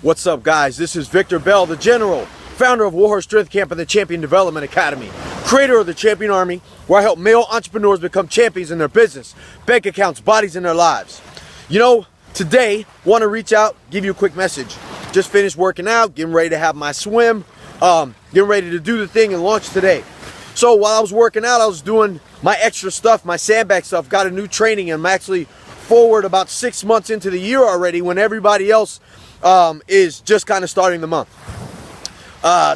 What's up, guys? This is Victor Bell, the General, founder of Warhorse Strength Camp and the Champion Development Academy, creator of the Champion Army, where I help male entrepreneurs become champions in their business, bank accounts, bodies, and their lives. You know, today, want to reach out, give you a quick message. Just finished working out, getting ready to have my swim, getting ready to do the thing and launch today. So while I was working out, I was doing my extra stuff, my sandbag stuff, got a new training, and I'm actually forward about 6 months into the year already when everybody else is just kind of starting the month.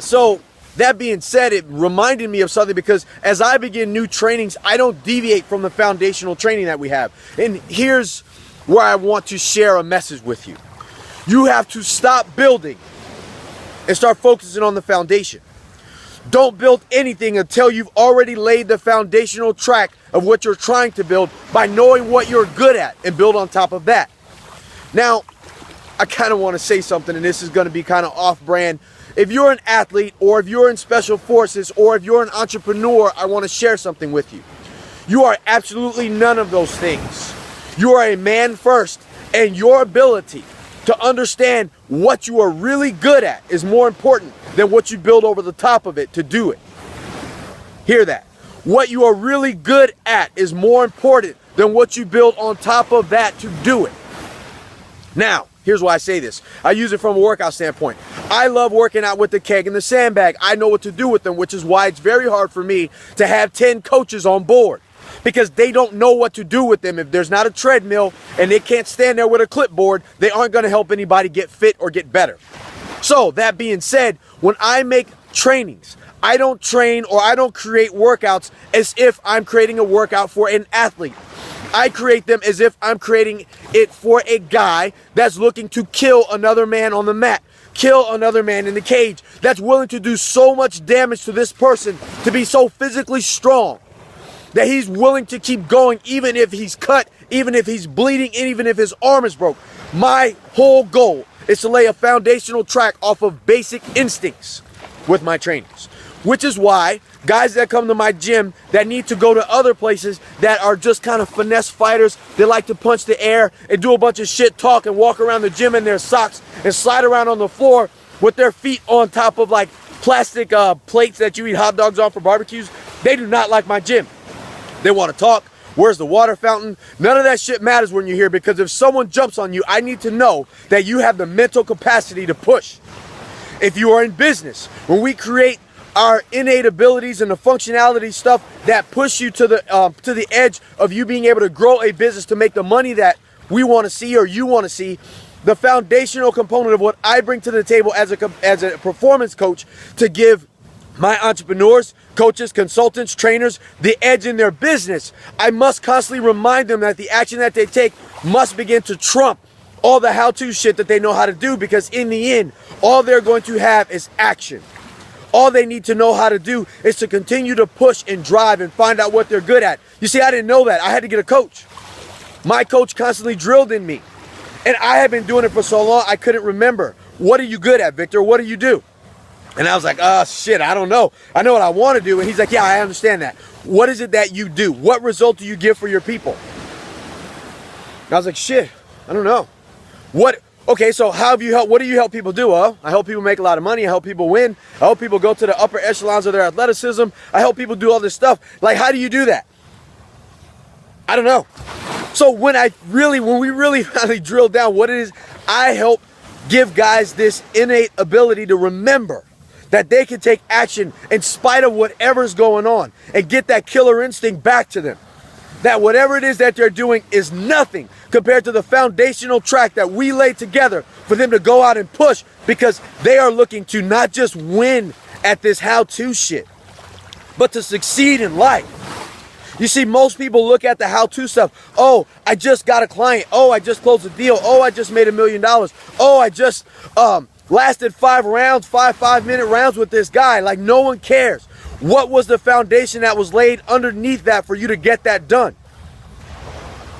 So that being said, it reminded me of something because as I begin new trainings, I don't deviate from the foundational training that we have. And here's where I want to share a message with you. You have to stop building and start focusing on the foundation. Don't build anything until you've already laid the foundational track of what you're trying to build by knowing what you're good at and build on top of that. Now, I kind of want to say something, and this is going to be kind of off-brand. If you're an athlete, or if you're in special forces, or if you're an entrepreneur, I want to share something with you. You are absolutely none of those things. You are a man first, and your ability to understand what you are really good at is more important than what you build over the top of it to do it. Hear that. What you are really good at is more important than what you build on top of that to do it. Now, here's why I say this. I use it from a workout standpoint. I love working out with the keg and the sandbag. I know what to do with them, which is why it's very hard for me to have 10 coaches on board because they don't know what to do with them. If there's not a treadmill and they can't stand there with a clipboard, they aren't going to help anybody get fit or get better. So that being said, when I make trainings, I don't train or I don't create workouts as if I'm creating a workout for an athlete. I create them as if I'm creating it for a guy that's looking to kill another man on the mat, kill another man in the cage, that's willing to do so much damage to this person, to be so physically strong that he's willing to keep going even if he's cut, even if he's bleeding, and even if his arm is broke. My whole goal is to lay a foundational track off of basic instincts with my trainings, which is why guys that come to my gym that need to go to other places that are just kind of finesse fighters, they like to punch the air and do a bunch of shit talk and walk around the gym in their socks and slide around on the floor with their feet on top of like plastic plates that you eat hot dogs on for barbecues. They do not like my gym. They want to talk. Where's the water fountain? None of that shit matters when you're here because if someone jumps on you, I need to know that you have the mental capacity to push. If you are in business, when we create our innate abilities and the functionality stuff that push you to the edge of you being able to grow a business to make the money that we want to see or you want to see, the foundational component of what I bring to the table as a performance coach to give my entrepreneurs, coaches, consultants, trainers, the edge in their business, I must constantly remind them that the action that they take must begin to trump all the how-to shit that they know how to do because in the end, all they're going to have is action. All they need to know how to do is to continue to push and drive and find out what they're good at. You see, I didn't know that. I had to get a coach. My coach constantly drilled in me. And I had been doing it for so long, I couldn't remember. What are you good at, Victor? What do you do? And I was like, oh, shit, I don't know. I know what I want to do. And he's like, yeah, I understand that. What is it that you do? What result do you give for your people? And I was like, shit, I don't know. Okay, so what do you help people do? I help people make a lot of money. I help people win. I help people go to the upper echelons of their athleticism. I help people do all this stuff. Like, how do you do that? I don't know. So when we really finally drill down what it is, I help give guys this innate ability to remember that they can take action in spite of whatever's going on and get that killer instinct back to them. That whatever it is that they're doing is nothing compared to the foundational track that we laid together for them to go out and push because they are looking to not just win at this how-to shit, but to succeed in life. You see, most people look at the how-to stuff. Oh, I just got a client. Oh, I just closed a deal. Oh, I just made $1 million. Oh, I just lasted 5 rounds, 5-minute rounds with this guy. Like, no one cares. What was the foundation that was laid underneath that for you to get that done?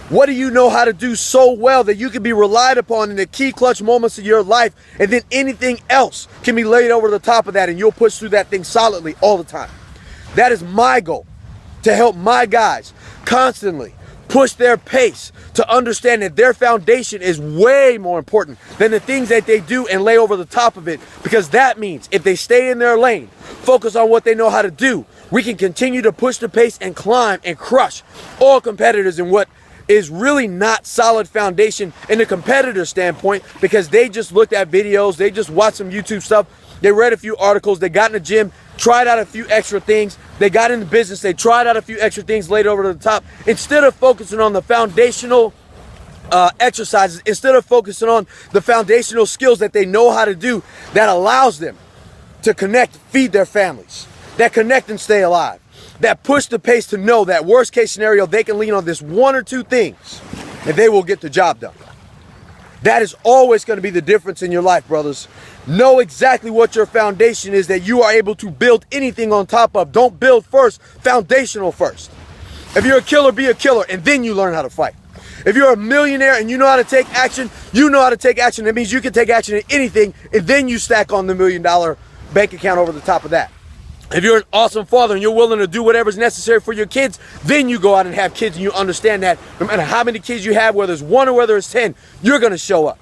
What do you know how to do so well that you can be relied upon in the key clutch moments of your life, and then anything else can be laid over the top of that and you'll push through that thing solidly all the time? That is my goal, to help my guys constantly push their pace, to understand that their foundation is way more important than the things that they do and lay over the top of it, because that means if they stay in their lane, focus on what they know how to do, we can continue to push the pace and climb and crush all competitors in what is really not solid foundation in the competitor standpoint, because they just looked at videos, they just watched some YouTube stuff, they read a few articles, they got in the gym, tried out a few extra things, they got into business, they tried out a few extra things, laid over to the top, instead of focusing on the foundational exercises, instead of focusing on the foundational skills that they know how to do that allows them to connect, feed their families, that connect and stay alive, that push the pace to know that worst case scenario, they can lean on this one or two things and they will get the job done. That is always going to be the difference in your life, brothers. Know exactly what your foundation is that you are able to build anything on top of. Don't build first, foundational first. If you're a killer, be a killer, and then you learn how to fight. If you're a millionaire and you know how to take action, you know how to take action. That means you can take action in anything, and then you stack on the $1 million bank account over the top of that. If you're an awesome father and you're willing to do whatever's necessary for your kids, then you go out and have kids, and you understand that no matter how many kids you have, whether it's 1 or whether it's 10, you're going to show up.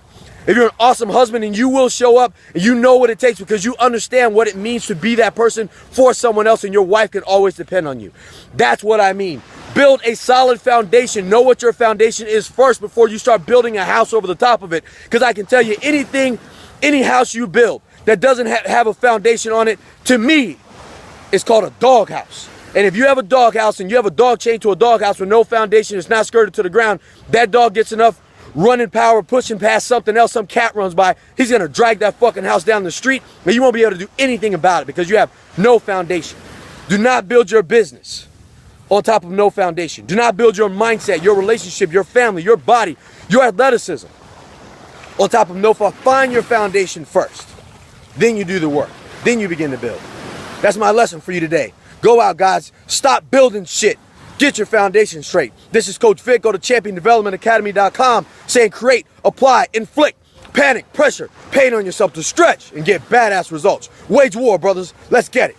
If you're an awesome husband and you will show up, and you know what it takes because you understand what it means to be that person for someone else, and your wife can always depend on you. That's what I mean. Build a solid foundation. Know what your foundation is first before you start building a house over the top of it. Because I can tell you, any house you build that doesn't have a foundation on it, to me, it's called a doghouse. And if you have a doghouse and you have a dog chained to a doghouse with no foundation, it's not skirted to the ground, that dog gets enough running power, pushing past something else, some cat runs by, he's going to drag that fucking house down the street, and you won't be able to do anything about it because you have no foundation. Do not build your business on top of no foundation. Do not build your mindset, your relationship, your family, your body, your athleticism on top of no foundation. Find your foundation first. Then you do the work. Then you begin to build. That's my lesson for you today. Go out, guys. Stop building shit. Get your foundation straight. This is Coach Vic. Go to championdevelopmentacademy.com, saying create, apply, inflict, panic, pressure, pain on yourself to stretch and get badass results. Wage war, brothers. Let's get it.